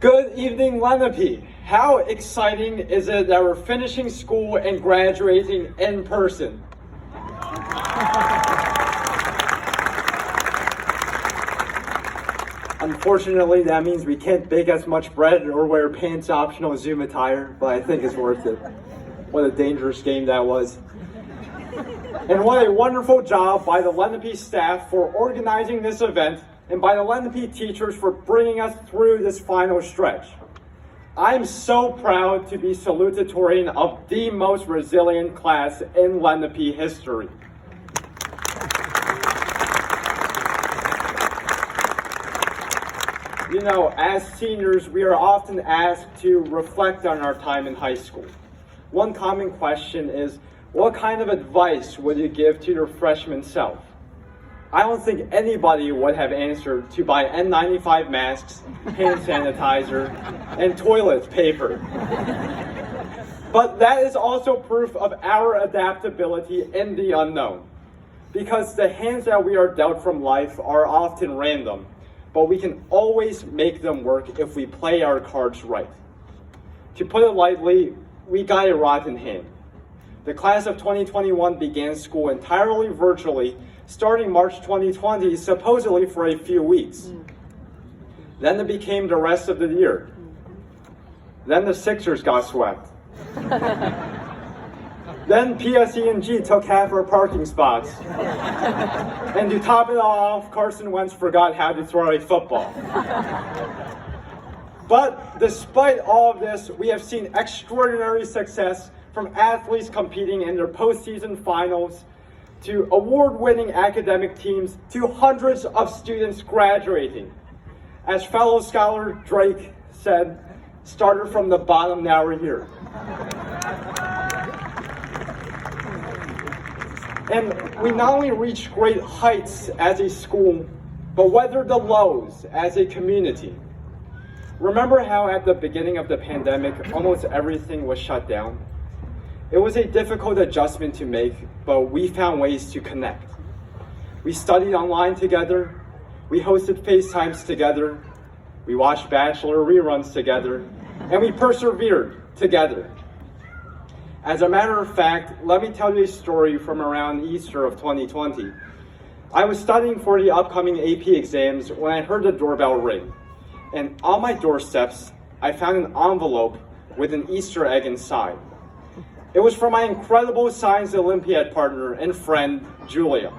Good evening, Lenape. How exciting is it that we're finishing school and graduating in person? Unfortunately, that means we can't bake as much bread or wear pants optional Zoom attire, but I think it's worth it. What a dangerous game that was. And what a wonderful job by the Lenape staff for organizing this event and by the Lenape teachers for bringing us through this final stretch. I'm so proud to be salutatorian of the most resilient class in Lenape history. You know, as seniors, we are often asked to reflect on our time in high school. One common question is, what kind of advice would you give to your freshman self? I don't think anybody would have answered to buy N95 masks, hand sanitizer, and toilet paper. But that is also proof of our adaptability in the unknown. Because the hands that we are dealt from life are often random, but we can always make them work if we play our cards right. To put it lightly, we got a rotten hand. The class of 2021 began school entirely virtually, starting March 2020, supposedly for a few weeks. Then it became the rest of the year. Then the Sixers got swept. Then PSE&G took half our parking spots. And to top it all off, Carson Wentz forgot how to throw a football. But despite all of this, we have seen extraordinary success from athletes competing in their postseason finals, to award-winning academic teams, to hundreds of students graduating. As fellow scholar Drake said, started from the bottom, now we're here. And we not only reached great heights as a school, but weathered the lows as a community. Remember how at the beginning of the pandemic, almost everything was shut down? It was a difficult adjustment to make, but we found ways to connect. We studied online together, we hosted FaceTimes together, we watched Bachelor reruns together, and we persevered together. As a matter of fact, let me tell you a story from around Easter of 2020. I was studying for the upcoming AP exams when I heard the doorbell ring. And on my doorsteps, I found an envelope with an Easter egg inside. It was from my incredible Science Olympiad partner and friend, Julia.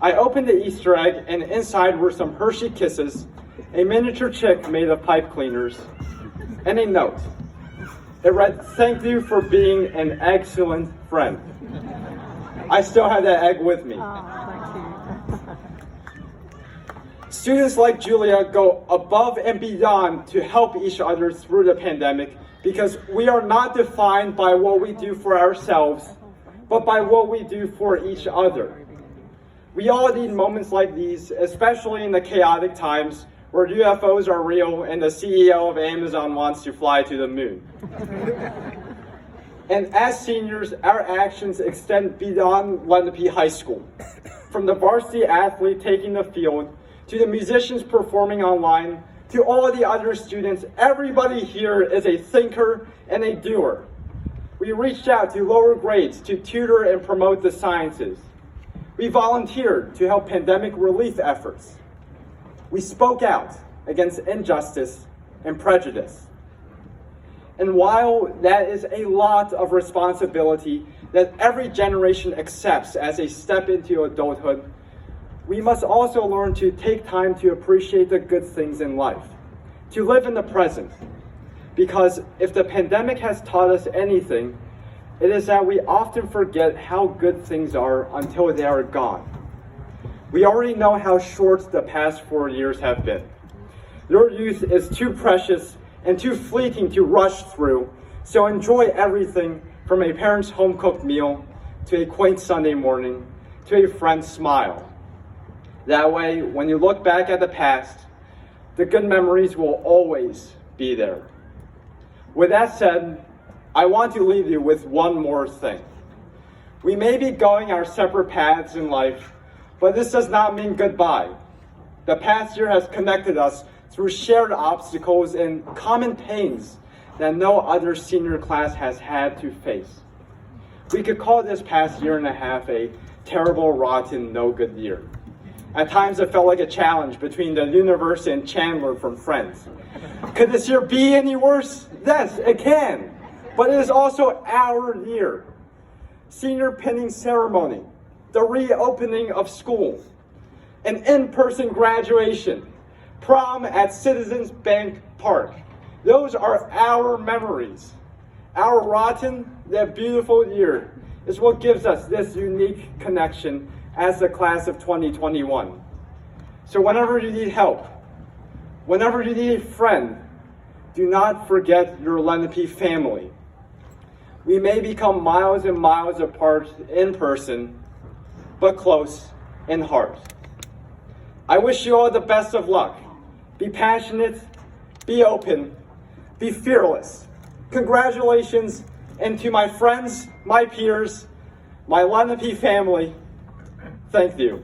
I opened the Easter egg, and inside were some Hershey Kisses, a miniature chick made of pipe cleaners, and a note. It read, "Thank you for being an excellent friend." I still have that egg with me. Students like Julia go above and beyond to help each other through the pandemic because we are not defined by what we do for ourselves, but by what we do for each other. We all need moments like these, especially in the chaotic times where UFOs are real and the CEO of Amazon wants to fly to the moon. And as seniors, our actions extend beyond Lenape High School. From the varsity athlete taking the field, to the musicians performing online, to all the other students, everybody here is a thinker and a doer. We reached out to lower grades to tutor and promote the sciences. We volunteered to help pandemic relief efforts. We spoke out against injustice and prejudice. And while that is a lot of responsibility that every generation accepts as a step into adulthood, we must also learn to take time to appreciate the good things in life, to live in the present. Because if the pandemic has taught us anything, it is that we often forget how good things are until they are gone. We already know how short the past 4 years have been. Your youth is too precious and too fleeting to rush through, so enjoy everything from a parent's home-cooked meal to a quaint Sunday morning to a friend's smile. That way, when you look back at the past, the good memories will always be there. With that said, I want to leave you with one more thing. We may be going our separate paths in life, but this does not mean goodbye. The past year has connected us through shared obstacles and common pains that no other senior class has had to face. We could call this past year and a half a terrible, rotten, no good year. At times it felt like a challenge between the universe and Chandler from Friends. Could this year be any worse? Yes, it can. But it is also our year. Senior pinning ceremony, the reopening of school, an in-person graduation, prom at Citizens Bank Park. Those are our memories. Our rotten, yet beautiful year is what gives us this unique connection as the class of 2021. So whenever you need help, whenever you need a friend, do not forget your Lenape family. We may become miles and miles apart in person, but close in heart. I wish you all the best of luck. Be passionate, be open, be fearless. Congratulations, and to my friends, my peers, my Lenape family, thank you.